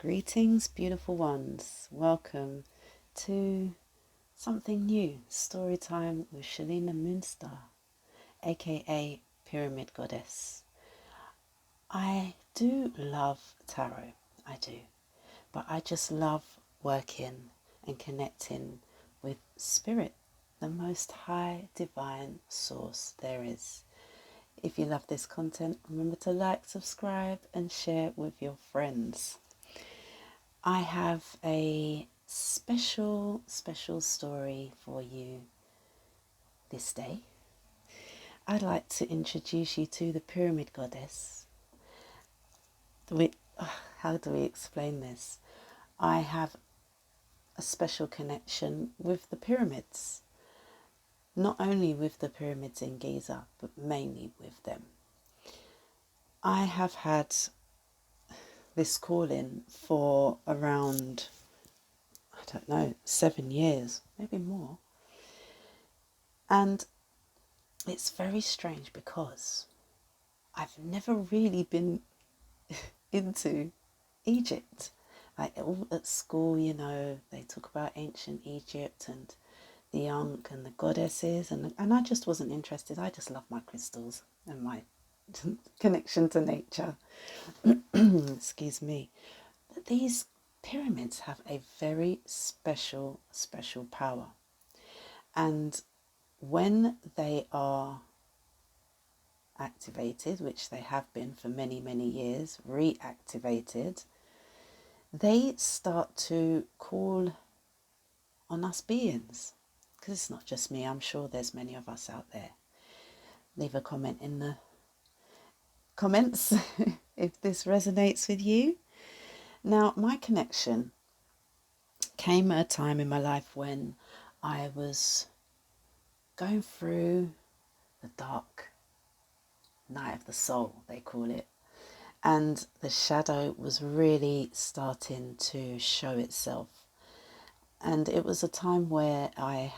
Greetings, beautiful ones. Welcome to something new, story time with Shalina Moonstar, aka Pyramid Goddess. I do love tarot, I do, but I just love working and connecting with spirit, the most high divine source there is. If you love this content, remember to like, subscribe, and share with your friends. I have a special story for you this day. I'd like to introduce you to the Pyramid Goddess. How do we explain this? I have a special connection with the pyramids. Not only with the pyramids in Giza, but mainly with them. I have had this calling for around, 7 years, maybe more. And it's very strange because I've never really been into Egypt. Like all at school, they talk about ancient Egypt and the Ankh and the goddesses, and I just wasn't interested. I just love my crystals and my connection to nature. Excuse me. But these pyramids have a very special power. And when they are activated, which they have been for many, many years, reactivated, they start to call on us beings. Because it's not just me, I'm sure there's many of us out there. Leave a comment in the comments if this resonates with you. Now, my connection came at a time in my life when I was going through the dark night of the soul, they call it. And the shadow was really starting to show itself. And it was a time where I'm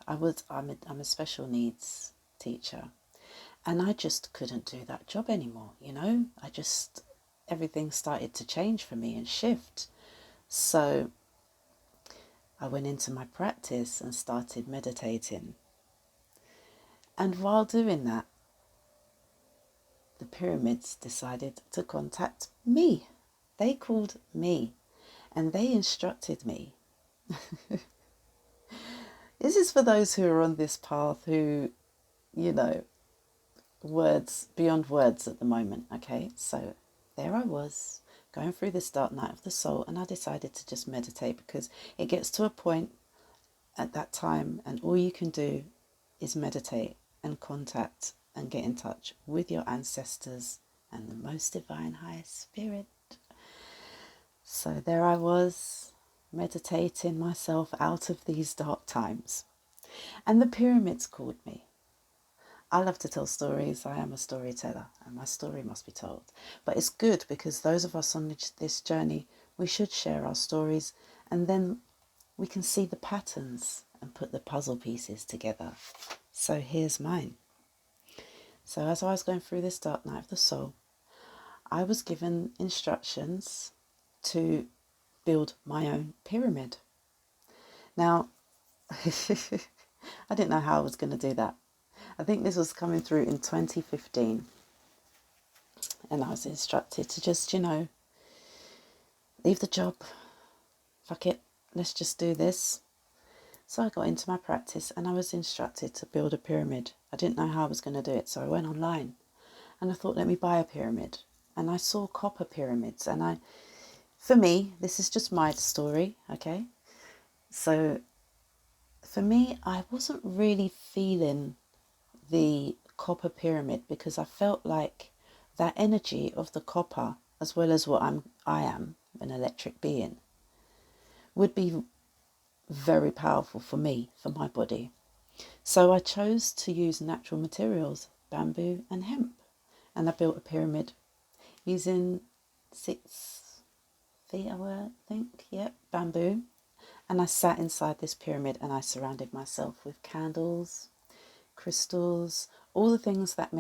a special needs teacher. And I just couldn't do that job anymore, everything started to change for me and shift. So I went into my practice and started meditating. And while doing that, the pyramids decided to contact me. They called me and they instructed me. This is for those who are on this path who, words beyond words at the moment, okay? So there I was, going through this dark night of the soul, and I decided to just meditate because it gets to a point at that time and all you can do is meditate and contact and get in touch with your ancestors and the most divine highest spirit. So there I was, meditating myself out of these dark times. And the pyramids called me. I love to tell stories. I am a storyteller and my story must be told. But it's good because those of us on this journey, we should share our stories and then we can see the patterns and put the puzzle pieces together. So here's mine. So as I was going through this dark night of the soul, I was given instructions to build my own pyramid. Now, I didn't know how I was going to do that. I think this was coming through in 2015. And I was instructed to just, leave the job. Fuck it. Let's just do this. So I got into my practice and I was instructed to build a pyramid. I didn't know how I was going to do it. So I went online and I thought, let me buy a pyramid. And I saw copper pyramids. And for me, this is just my story, okay? So for me, I wasn't really feeling the copper pyramid because I felt like that energy of the copper, as well as what I am, an electric being, would be very powerful for me, for my body. So I chose to use natural materials, bamboo and hemp. And I built a pyramid using 6 feet, I think, bamboo. And I sat inside this pyramid and I surrounded myself with candles, crystals, all the things that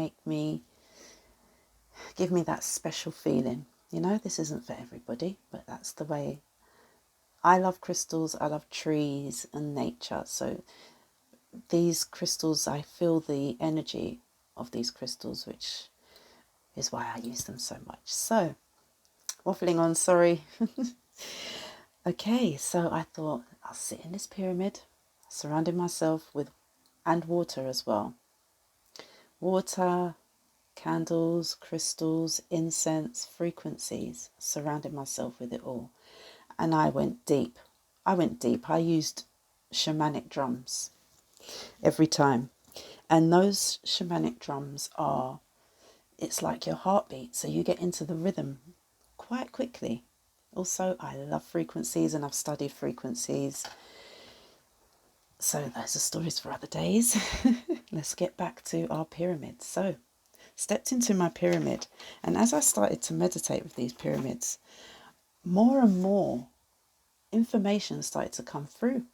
give me that special feeling. You know, this isn't for everybody, but that's the way. I love crystals, I love trees and nature. So these crystals, I feel the energy of these crystals, which is why I use them so much. So, waffling on, sorry. Okay, so I thought I'll sit in this pyramid, surrounding myself with, and water as well. Water, candles, crystals, incense, frequencies, surrounded myself with it all. And I went deep. I used shamanic drums every time. And those shamanic drums are, it's like your heartbeat. So you get into the rhythm quite quickly. Also, I love frequencies and I've studied frequencies. So those are stories for other days. Let's get back to our pyramid. So, stepped into my pyramid, and as I started to meditate with these pyramids, more and more information started to come through.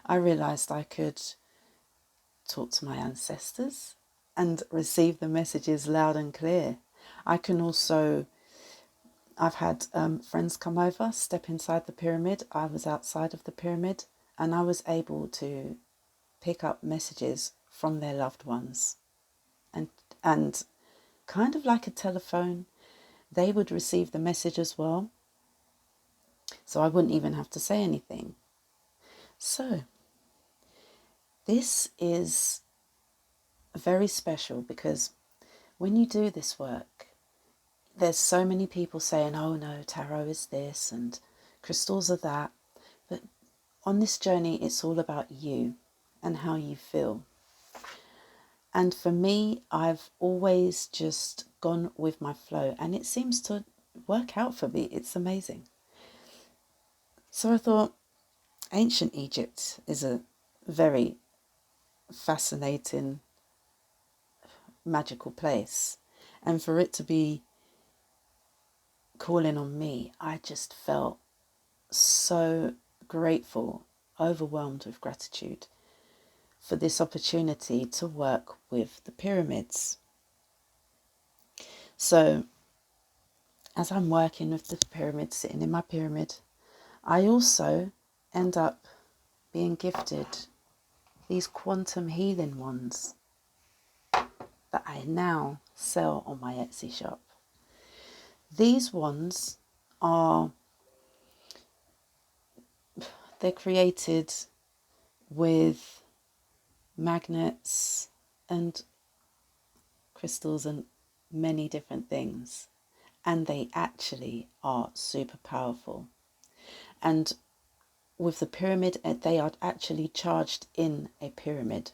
I realized I could talk to my ancestors and receive the messages loud and clear. I can also, I've had friends come over, step inside the pyramid. I was outside of the pyramid and I was able to pick up messages from their loved ones. And kind of like a telephone, they would receive the message as well. So I wouldn't even have to say anything. So this is very special because when you do this work, there's so many people saying, oh no, tarot is this and crystals are that. But on this journey, it's all about you and how you feel. And for me, I've always just gone with my flow and it seems to work out for me. It's amazing. So I thought ancient Egypt is a very fascinating, magical place. And for it to be calling on me, I just felt so grateful, overwhelmed with gratitude for this opportunity to work with the pyramids. So as I'm working with the pyramid, sitting in my pyramid, I also end up being gifted these quantum healing wands that I now sell on my Etsy shop. These wands are, they're created with magnets and crystals and many different things. And they actually are super powerful. And with the pyramid, they are actually charged in a pyramid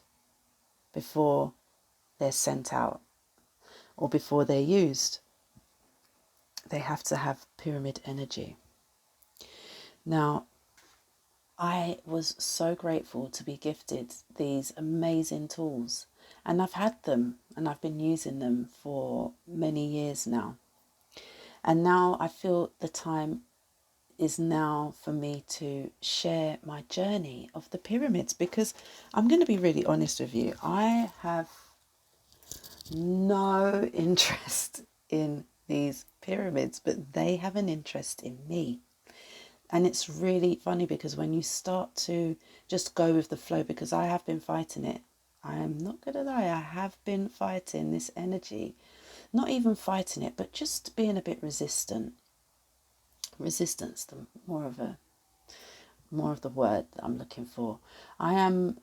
before they're sent out or before they're used. They have to have pyramid energy. Now, I was so grateful to be gifted these amazing tools, and I've had them and I've been using them for many years now. And now I feel the time is now for me to share my journey of the pyramids, because I'm going to be really honest with you. I have no interest in these pyramids, but they have an interest in me. And it's really funny because when you start to just go with the flow, because I have been fighting it. I am not going to lie, I have been fighting this energy. Not even fighting it, but just being a bit resistant. Resistance, more of the word that I'm looking for. I am,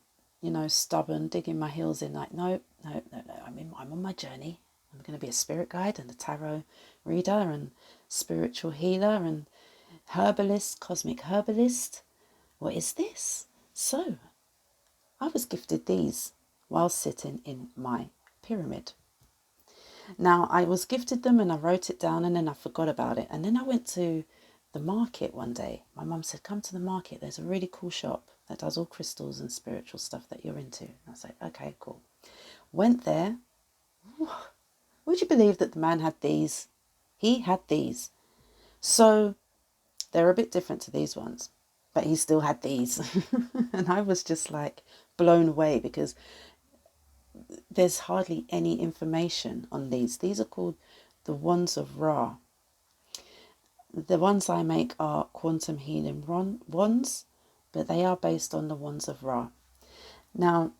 stubborn, digging my heels in, like, no. I'm on my journey. I'm going to be a spirit guide and a tarot reader and spiritual healer and herbalist, cosmic herbalist. What is this? So I was gifted these while sitting in my pyramid. Now, I was gifted them and I wrote it down and then I forgot about it. And then I went to the market one day. My mum said, come to the market. There's a really cool shop that does all crystals and spiritual stuff that you're into. And I was like, okay, cool. Went there. Would you believe that the man had these? He had these. So they're a bit different to these ones, but he still had these. And I was just like blown away because there's hardly any information on these. These are called the Wands of Ra. The ones I make are quantum healing wands, but they are based on the wands of Ra. Now,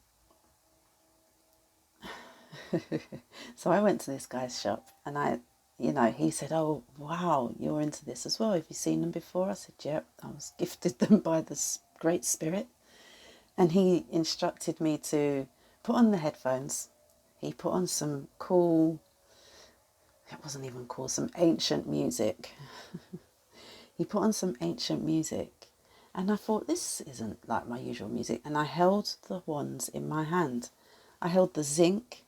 so I went to this guy's shop and he said, "Oh, wow, you're into this as well. Have you seen them before?" I said, "Yep, I was gifted them by the Great Spirit." And he instructed me to put on the headphones. He put on some cool, it wasn't even cool, some ancient music. He put on some ancient music. And I thought, this isn't like my usual music. And I held the wands in my hand. I held the zinc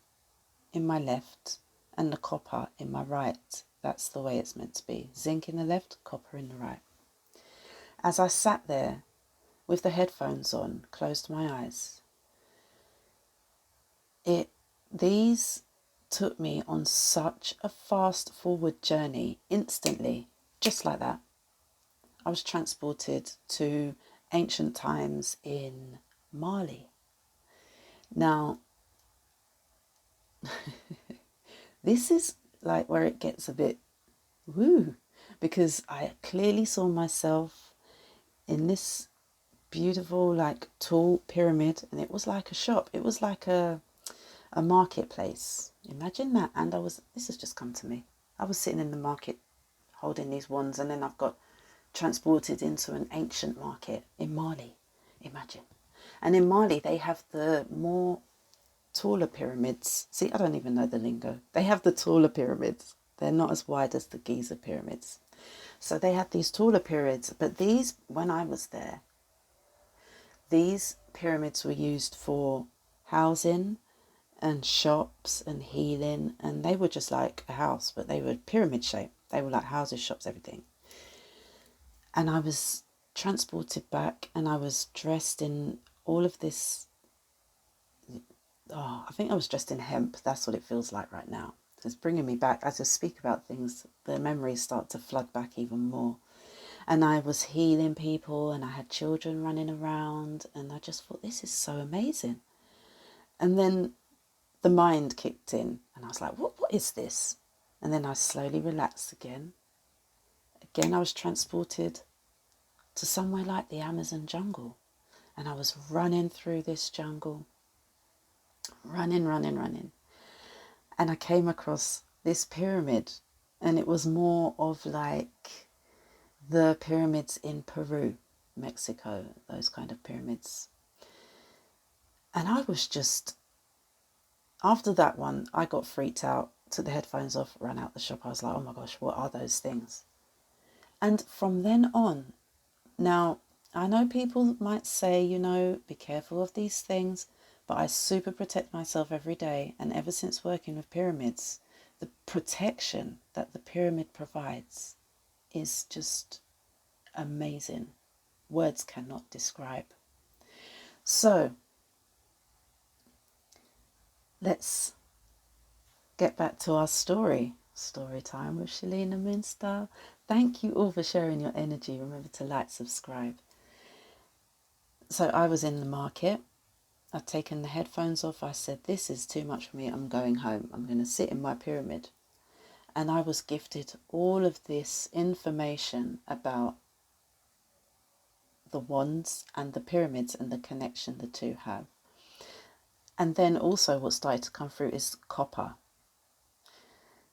in my left and the copper in my right. That's the way it's meant to be. Zinc in the left, copper in the right. As I sat there with the headphones on, closed my eyes, these took me on such a fast forward journey instantly, just like that. I was transported to ancient times in Mali. Now, this is like where it gets a bit woo, because I clearly saw myself in this beautiful, like, tall pyramid, and it was like a shop. It was like a marketplace. Imagine that. And this has just come to me. I was sitting in the market holding these wands, and then I've got transported into an ancient market in Mali. Imagine. And in Mali, they have the more taller pyramids. See, I don't even know the lingo. They have the taller pyramids. They're not as wide as the Giza pyramids. So they had these taller pyramids. But these, when I was there, these pyramids were used for housing and shops and healing. And they were just like a house, but they were pyramid shaped. They were like houses, shops, everything. And I was transported back, and I was dressed in all of this. I think I was dressed in hemp. That's what it feels like right now. It's bringing me back. As I speak about things, the memories start to flood back even more. And I was healing people, and I had children running around, and I just thought, this is so amazing. And then the mind kicked in, and I was like, what is this? And then I slowly relaxed again. Again, I was transported to somewhere like the Amazon jungle. And I was running through this jungle, running. And I came across this pyramid, and it was more of like the pyramids in Peru, Mexico, those kind of pyramids. And I was just, after that one, I got freaked out, took the headphones off, ran out the shop. I was like, oh my gosh, what are those things? And from then on, now, I know people might say, be careful of these things, but I super protect myself every day. And ever since working with pyramids, the protection that the pyramid provides is just amazing. Words cannot describe. So, let's get back to our story. Story time with Shalina Moonstar. Thank you all for sharing your energy. Remember to like, subscribe. So I was in the market. I'd taken the headphones off. I said, this is too much for me. I'm going home. I'm going to sit in my pyramid. And I was gifted all of this information about the wands and the pyramids and the connection the two have. And then also what started to come through is copper.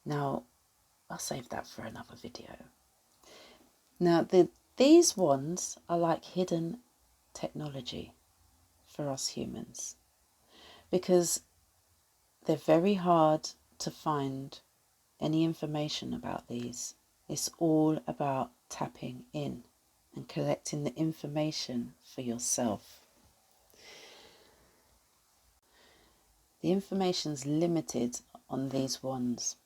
Now, I'll save that for another video. Now, these wands are like hidden technology for us humans, because they're very hard to find any information about these. It's all about tapping in and collecting the information for yourself. The information's limited on these wands.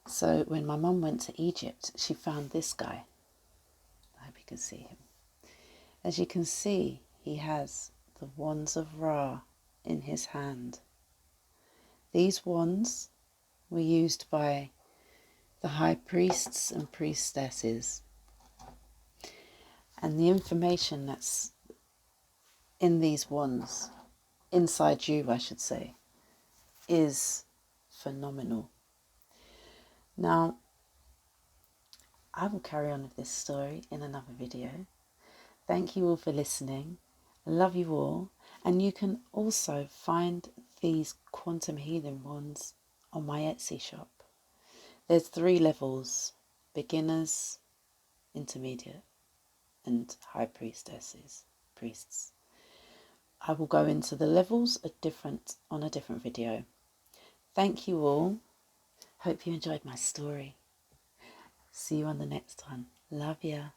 So when my mum went to Egypt, she found this guy. I hope you can see him. As you can see, he has the wands of Ra in his hand. These wands were used by the high priests and priestesses. And the information that's in these wands, inside you I should say, is phenomenal. Now, I will carry on with this story in another video. Thank you all for listening. I love you all. And you can also find these quantum healing wands on my Etsy shop. There's 3 levels: beginners, intermediate, and high priestesses, priests. I will go into the levels on a different video. Thank you all. Hope you enjoyed my story. See you on the next one. Love ya.